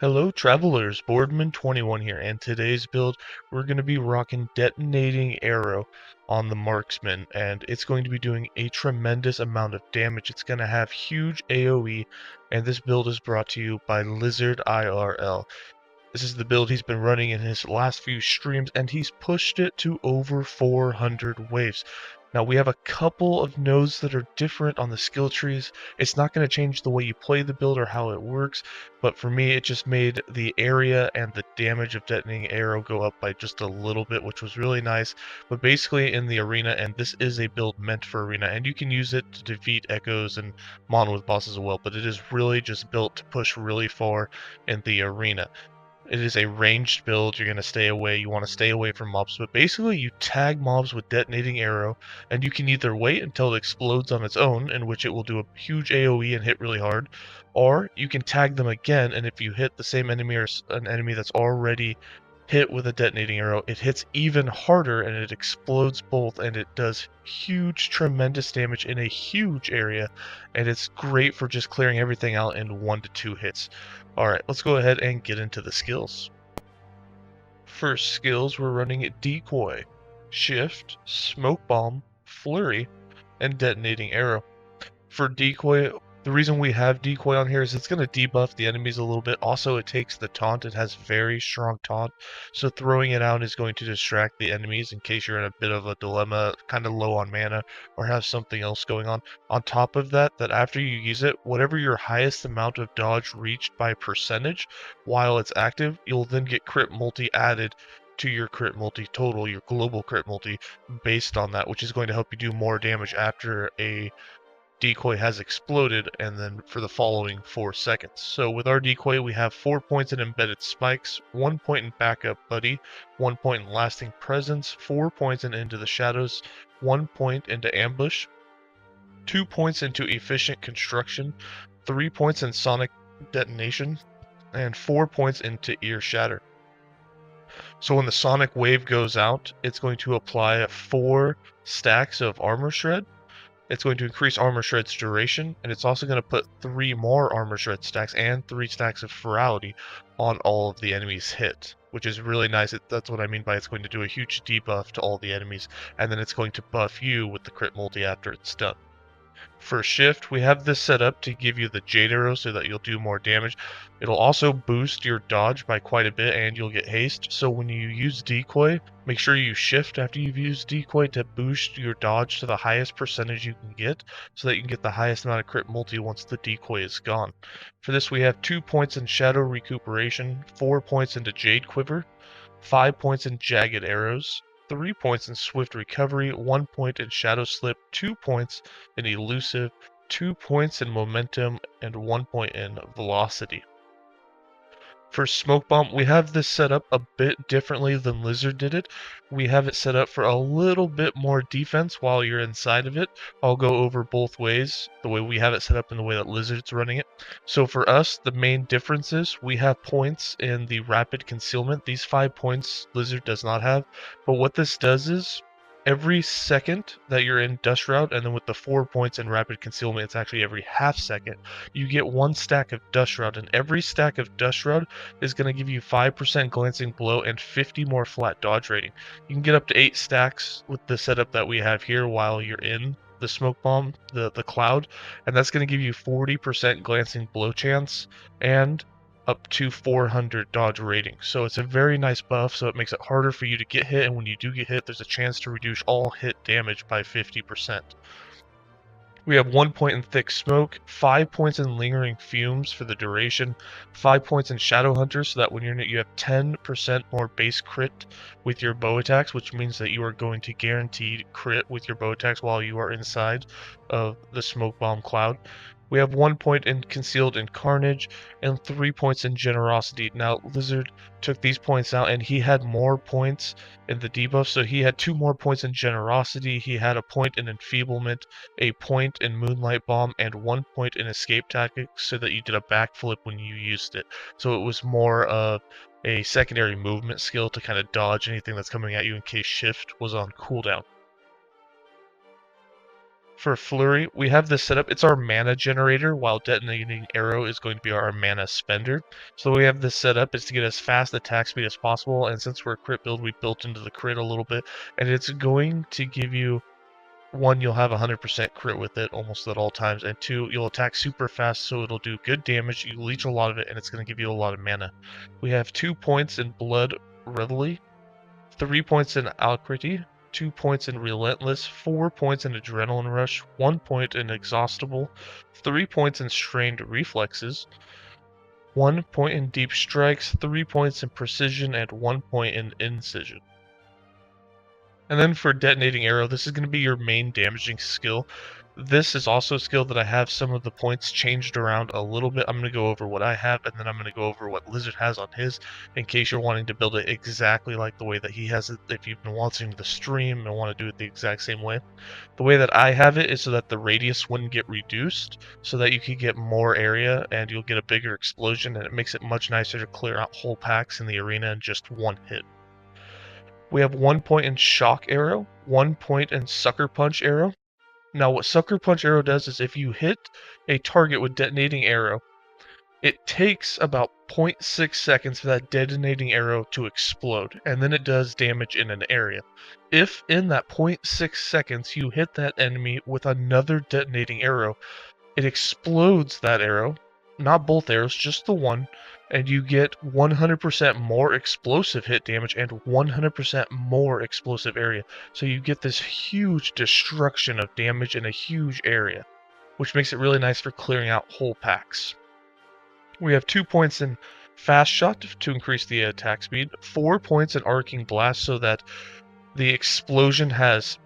Hello travelers, Boardman21 here, and today's build we're going to be rocking Detonating Arrow on the Marksman, and it's going to be doing a tremendous amount of damage. It's going to have huge AoE, and this build is brought to you by Lizard IRL. This is the build he's been running in his last few streams, and he's pushed it to over 400 waves. Now, we have a couple of nodes that are different on the skill trees. It's not going to change the way you play the build or how it works, but for me, it just made the area and the damage of Detonating Arrow go up by just a little bit, which was really nice. But basically, in the arena, and this is a build meant for arena, and you can use it to defeat echoes and monolith bosses as well, but it is really just built to push really far in the arena. It is a ranged build. You're going to stay away. You want to stay away from mobs. But basically, you tag mobs with Detonating Arrow, and you can either wait until it explodes on its own, in which it will do a huge AoE and hit really hard, or you can tag them again, and if you hit the same enemy or an enemy that's already hit with a Detonating Arrow, it hits even harder and it explodes both, and it does huge, tremendous damage in a huge area, and it's great for just clearing everything out in 1 to 2 hits. Alright, let's go ahead and get into the skills. First skills, we're running Decoy, Shift, Smoke Bomb, Flurry, and Detonating Arrow. For Decoy, the reason we have Decoy on here is it's going to debuff the enemies a little bit. Also, it takes the taunt. It has very strong taunt, so throwing it out is going to distract the enemies in case you're in a bit of a dilemma, kind of low on mana, or have something else going on. On top of that, after you use it, whatever your highest amount of dodge reached by percentage while it's active, you'll then get crit multi added to your crit multi total, your global crit multi, based on that, which is going to help you do more damage after a Decoy has exploded, and then for the following 4 seconds. So with our Decoy, we have 4 points in Embedded Spikes, 1 point in Backup Buddy, 1 point in Lasting Presence, 4 points in Into the Shadows, 1 point into Ambush, 2 points into Efficient Construction, 3 points in Sonic Detonation, and 4 points into Ear Shatter. So when the Sonic Wave goes out, it's going to apply 4 stacks of Armor Shred. It's going to increase Armor Shred's duration, and it's also going to put 3 more Armor Shred stacks and 3 stacks of Ferality on all of the enemies hit, which is really nice. That's what I mean by it's going to do a huge debuff to all the enemies, and then it's going to buff you with the crit multi after it's done. For Shift, we have this set up to give you the Jade Arrow so that you'll do more damage. It'll also boost your dodge by quite a bit, and you'll get haste. So when you use Decoy, make sure you shift after you've used Decoy to boost your dodge to the highest percentage you can get, so that you can get the highest amount of crit multi once the Decoy is gone. For this, we have 2 points in Shadow Recuperation, 4 points into Jade Quiver, 5 points in Jagged Arrows, 3 points in Swift Recovery, 1 point in Shadow Slip, 2 points in Elusive, 2 points in Momentum, and 1 point in Velocity. For Smoke Bomb, we have this set up a bit differently than Lizard did it. We have it set up for a little bit more defense while you're inside of it. I'll go over both ways, the way we have it set up and the way that Lizard's running it. So for us, the main difference is we have points in the Rapid Concealment. These 5 points Lizard does not have, but what this does is every second that you're in Dust Route, and then with the 4 points in Rapid Concealment, it's actually every half second, you get 1 stack of Dust Route, and every stack of Dust Route is going to give you 5% Glancing Blow and 50 more flat dodge rating. You can get up to 8 stacks with the setup that we have here while you're in the Smoke Bomb, the Cloud, and that's going to give you 40% Glancing Blow chance and up to 400 dodge rating. So it's a very nice buff, so it makes it harder for you to get hit, and when you do get hit, there's a chance to reduce all hit damage by 50%. We have 1 point in Thick Smoke, 5 points in Lingering Fumes for the duration, 5 points in Shadow Hunter, so that when you're in it, you have 10% more base crit with your bow attacks, which means that you are going to guaranteed crit with your bow attacks while you are inside of the Smoke Bomb Cloud. We have 1 point in Concealed in Carnage and 3 points in Generosity. Now, Lizard took these points out, and he had more points in the debuff, so he had 2 more points in Generosity, he had a point in Enfeeblement, a point in Moonlight Bomb, and 1 point in Escape Tactics, so that you did a backflip when you used it. So it was more of a secondary movement skill to kind of dodge anything that's coming at you in case Shift was on cooldown. For Flurry, we have this set up. It's our mana generator, while Detonating Arrow is going to be our mana spender. So we have this set up is to get as fast attack speed as possible, and since we're a crit build, we built into the crit a little bit, and it's going to give you, one, you'll have 100% crit with it almost at all times, and two, you'll attack super fast, so it'll do good damage, you leech a lot of it, and it's going to give you a lot of mana. We have 2 points in Blood Reveille, 3 points in Alacrity, 2 points in Relentless, 4 points in Adrenaline Rush, 1 point in Exhaustible, 3 points in Strained Reflexes, 1 point in Deep Strikes, 3 points in Precision, and 1 point in Incision. And then for Detonating Arrow, this is going to be your main damaging skill. This is also a skill that I have some of the points changed around a little bit. I'm going to go over what I have, and then I'm going to go over what Lizard has on his, in case you're wanting to build it exactly like the way that he has it, if you've been watching the stream and want to do it the exact same way. The way that I have it is so that the radius wouldn't get reduced, so that you can get more area and you'll get a bigger explosion, and it makes it much nicer to clear out whole packs in the arena in just one hit. We have 1 point in Shock Arrow, 1 point in Sucker Punch Arrow. Now what Sucker Punch Arrow does is if you hit a target with Detonating Arrow, it takes about 0.6 seconds for that Detonating Arrow to explode, and then it does damage in an area. If in that 0.6 seconds you hit that enemy with another Detonating Arrow, it explodes that arrow, not both arrows, just the one, and you get 100% more explosive hit damage and 100% more explosive area. So you get this huge destruction of damage in a huge area, which makes it really nice for clearing out whole packs. We have 2 points in Fast Shot to increase the attack speed, 4 points in Arcing Blast so that the explosion has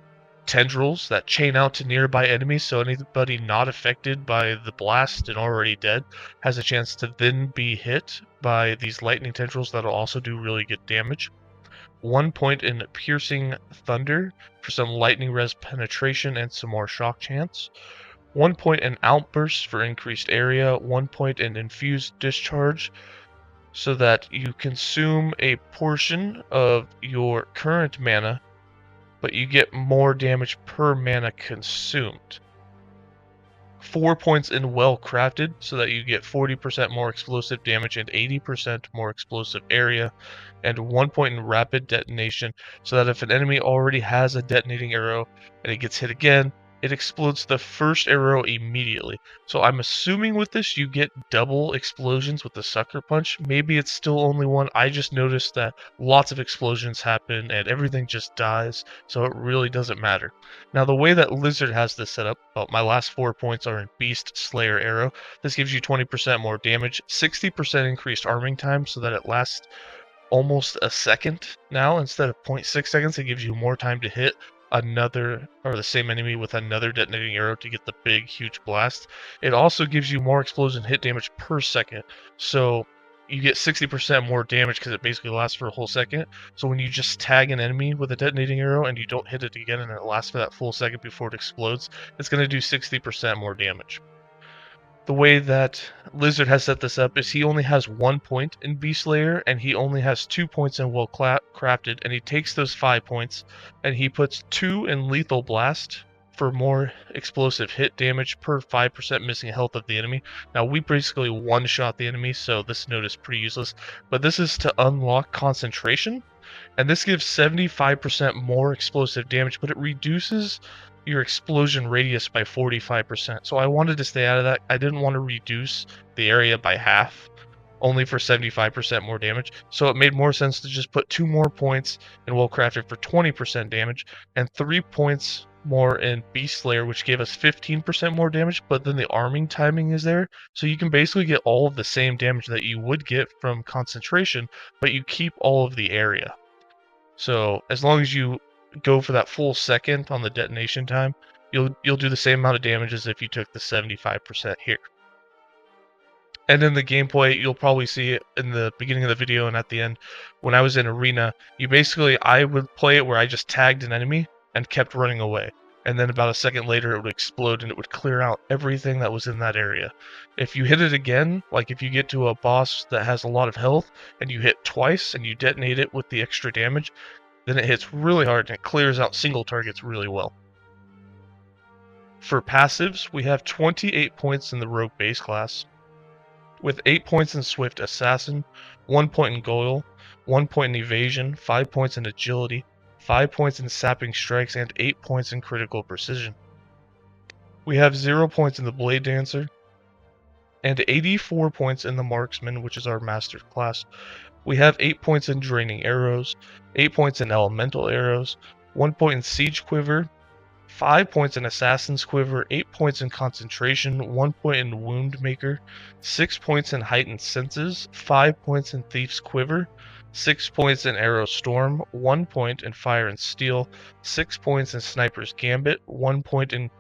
tendrils that chain out to nearby enemies, so anybody not affected by the blast and already dead has a chance to then be hit by these lightning tendrils that'll also do really good damage. 1 point in Piercing Thunder for some lightning res penetration and some more shock chance. 1 point in Outburst for increased area. 1 point in Infused Discharge so that you consume a portion of your current mana, but you get more damage per mana consumed. 4 points in Well Crafted, so that you get 40% more explosive damage and 80% more explosive area. And 1 point in Rapid Detonation, so that if an enemy already has a detonating arrow and it gets hit again, it explodes the first arrow immediately. So I'm assuming with this you get double explosions with the Sucker Punch. Maybe it's still only one. I just noticed that lots of explosions happen and everything just dies, so it really doesn't matter. Now the way that Lizard has this set up, well, my last 4 points are in Beast Slayer Arrow. This gives you 20% more damage, 60% increased arming time so that it lasts almost a second now. Instead of 0.6 seconds, it gives you more time to hit another, or the same enemy with another detonating arrow to get the big huge blast. It also gives you more explosion hit damage per second, so you get 60% more damage because it basically lasts for a whole second. So when you just tag an enemy with a detonating arrow and you don't hit it again and it lasts for that full second before it explodes, it's going to do 60% more damage. The way that Lizard has set this up is he only has 1 point in Beast Slayer, and he only has 2 points in Well Crafted, and he takes those 5 points, and he puts 2 in Lethal Blast for more explosive hit damage per 5% missing health of the enemy. Now, we basically one-shot the enemy, so this node is pretty useless, but this is to unlock Concentration, and this gives 75% more explosive damage, but it reduces your explosion radius by 45%. So I wanted to stay out of that. I didn't want to reduce the area by half, only for 75% more damage. So it made more sense to just put 2 more points in Well Crafted for 20% damage, and 3 points more in Beast Slayer, which gave us 15% more damage, but then the arming timing is there, so you can basically get all of the same damage that you would get from Concentration, but you keep all of the area. So as long as you go for that full second on the detonation time, you'll do the same amount of damage as if you took the 75% here. And in the gameplay, you'll probably see it in the beginning of the video and at the end. When I was in arena, I would play it where I just tagged an enemy and kept running away. And then about a second later, it would explode and it would clear out everything that was in that area. If you hit it again, like if you get to a boss that has a lot of health and you hit twice and you detonate it with the extra damage, then it hits really hard and it clears out single targets really well. For passives, we have 28 points in the Rogue base class, with 8 points in Swift Assassin, 1 point in Goyle, 1 point in Evasion, 5 points in Agility, 5 points in Sapping Strikes, and 8 points in Critical Precision. We have 0 points in the Blade Dancer, and 84 points in the Marksman, which is our Master class. We have 8 points in Draining Arrows, 8 points in Elemental Arrows, 1 point in Siege Quiver, 5 points in Assassin's Quiver, 8 points in Concentration, 1 point in Wound Maker, 6 points in Heightened Senses, 5 points in Thief's Quiver, 6 points in Arrow Storm, 1 point in Fire and Steel, 6 points in Sniper's Gambit, 1 point in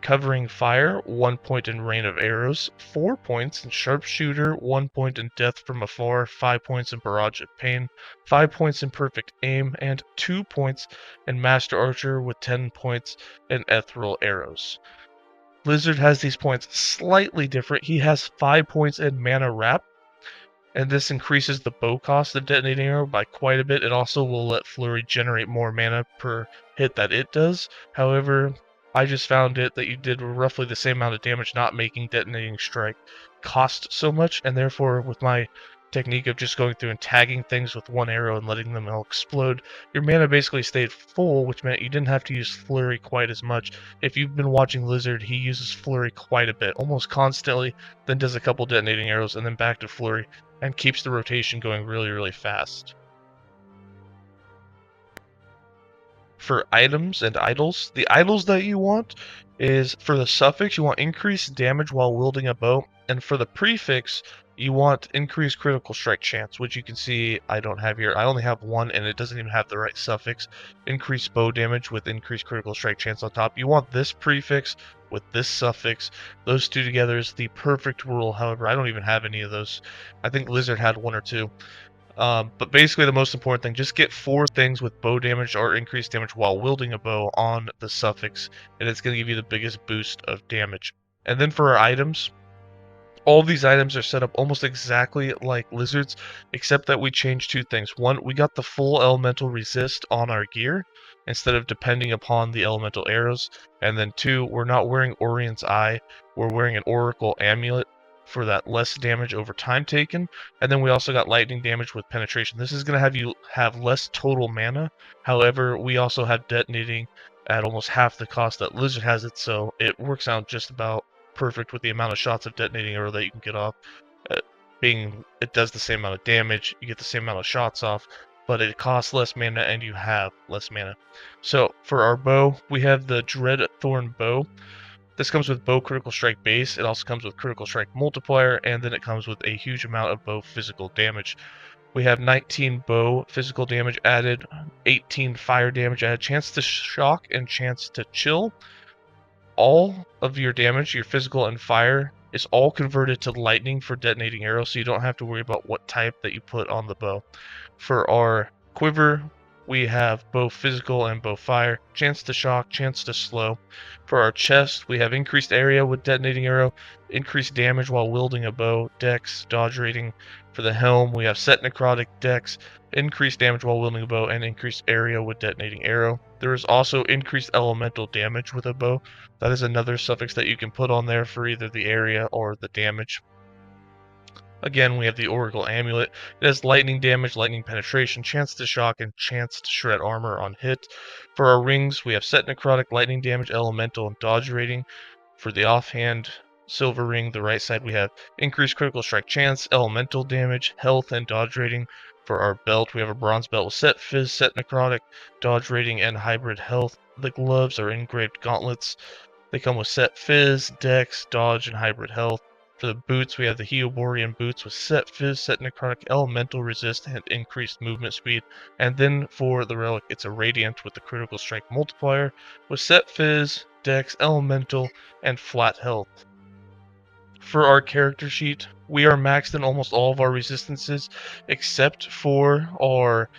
Covering Fire, 1 point in Rain of Arrows, 4 points in Sharpshooter, 1 point in Death from Afar, 5 points in Barrage of Pain, 5 points in Perfect Aim, and 2 points in Master Archer with 10 points in Ethereal Arrows. Blizzard has these points slightly different. He has 5 points in Mana Wrap, and this increases the bow cost of Detonating Arrow by quite a bit. It also will let Flurry generate more mana per hit that it does. However, I just found it that you did roughly the same amount of damage not making Detonating Strike cost so much, and therefore with my technique of just going through and tagging things with one arrow and letting them all explode, your mana basically stayed full, which meant you didn't have to use Flurry quite as much. If you've been watching Lizard, he uses Flurry quite a bit, almost constantly, then does a couple Detonating Arrows, and then back to Flurry, and keeps the rotation going really, really fast. For items and idols, the idols that you want is for the suffix, you want increased damage while wielding a bow, and for the prefix, you want increased critical strike chance, which you can see I don't have here. I only have one, and it doesn't even have the right suffix. Increased bow damage with increased critical strike chance on top. You want this prefix with this suffix. Those two together is the perfect rule. However, I don't even have any of those. I think Lizard had one or two. But basically the most important thing, just get 4 things with bow damage or increased damage while wielding a bow on the suffix, and it's going to give you the biggest boost of damage. And then for our items, all of these items are set up almost exactly like Lizard's, except that we changed 2 things. One, we got the full elemental resist on our gear, instead of depending upon the elemental arrows. And then 2, we're not wearing Orion's Eye, we're wearing an Oracle Amulet for that less damage over time taken. And then we also got lightning damage with penetration. This is going to have you have less total mana. However, we also have detonating at almost half the cost that Lizard has it, so it works out just about perfect with the amount of shots of detonating arrow that you can get off. It does the same amount of damage, you get the same amount of shots off, but it costs less mana and you have less mana. So for our bow, we have the Dread Thorn Bow. This comes with bow critical strike base, it also comes with critical strike multiplier, and then it comes with a huge amount of bow physical damage. We have 19 bow physical damage added, 18 fire damage added, chance to shock and chance to chill. All of your damage, your physical and fire, is all converted to lightning for detonating arrow, so you don't have to worry about what type that you put on the bow. For our quiver, we have both physical and both fire, chance to shock, chance to slow. For our chest, we have increased area with detonating arrow, increased damage while wielding a bow, dex, dodge rating. For the helm, we have set necrotic, dex, increased damage while wielding a bow, and increased area with detonating arrow. There is also increased elemental damage with a bow. That is another suffix that you can put on there for either the area or the damage. Again, we have the Oracle Amulet. It has lightning damage, lightning penetration, chance to shock, and chance to shred armor on hit. For our rings, we have set necrotic, lightning damage, elemental, and dodge rating. For the offhand silver ring, the right side, we have increased critical strike chance, elemental damage, health, and dodge rating. For our belt, we have a bronze belt with set fizz, set necrotic, dodge rating, and hybrid health. The gloves are engraved gauntlets. They come with set fizz, dex, dodge, and hybrid health. For the boots, we have the Heoborian boots with set fizz, set necrotic, elemental resist, and increased movement speed. And then for the relic, it's a radiant with the critical strike multiplier with set fizz, dex, elemental, and flat health. For our character sheet, we are maxed in almost all of our resistances except for our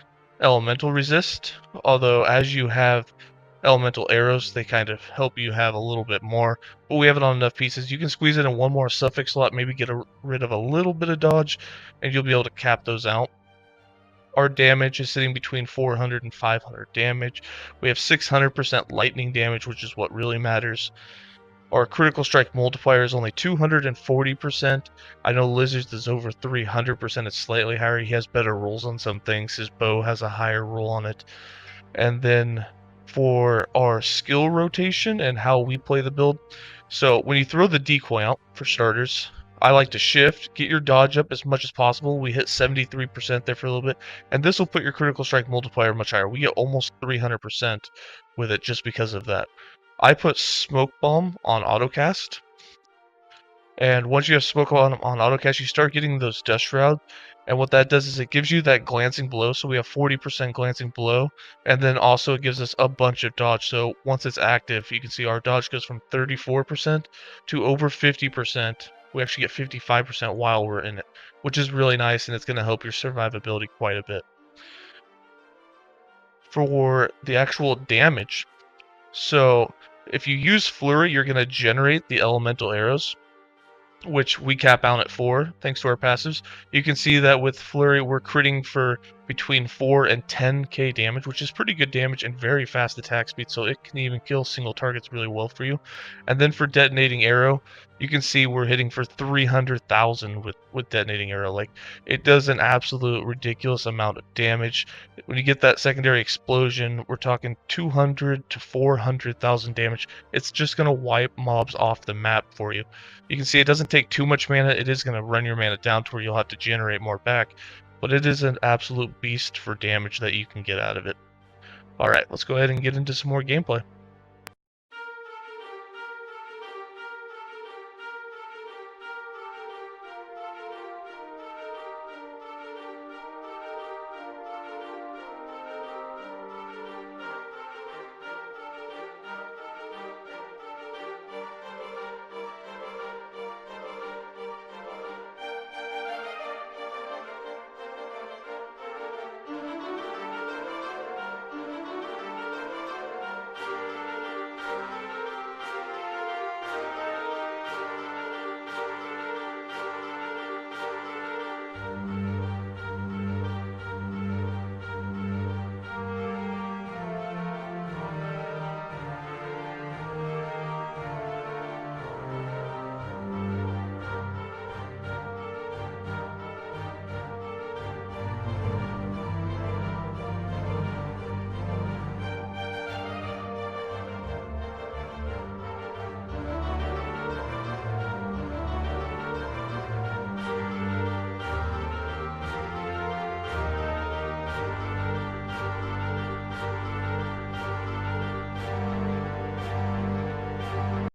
elemental resist, although as you have elemental arrows, they kind of help you have a little bit more, but we have it on enough pieces. You can squeeze it in one more suffix slot, maybe get rid of a little bit of dodge, and you'll be able to cap those out. Our damage is sitting between 400 and 500 damage. We have 600% lightning damage, which is what really matters. Our critical strike multiplier is only 240%. I know Lizard's is over 300%. It's slightly higher. He has better rolls on some things. His bow has a higher roll on it. And then for our skill rotation and how we play the build, so when you throw the decoy out, for starters, I like to shift, get your dodge up as much as possible. We hit 73% there for a little bit, and this will put your critical strike multiplier much higher. We get almost 300% with it just because of that. I put smoke bomb on autocast, and once you have smoke on autocast, you start getting those dust shrouds, and what that does is it gives you that glancing blow. So we have 40% glancing blow, and then also it gives us a bunch of dodge. So once it's active, you can see our dodge goes from 34% to over 50%. We actually get 55% while we're in it, which is really nice, and it's going to help your survivability quite a bit. For the actual damage, so if you use Flurry, you're going to generate the elemental arrows, which we cap out at 4 thanks to our passives. You can see that with Flurry we're critting for between 4 and 10k damage, which is pretty good damage and very fast attack speed, so it can even kill single targets really well for you. And then for Detonating Arrow, you can see we're hitting for 300,000 with Detonating Arrow. Like, it does an absolute ridiculous amount of damage. When you get that secondary explosion, we're talking 200 to 400,000 damage. It's just gonna wipe mobs off the map for you. You can see it doesn't take too much mana. It is going to run your mana down to where you'll have to generate more back, but it is an absolute beast for damage that you can get out of it. Alright, let's go ahead and get into some more gameplay.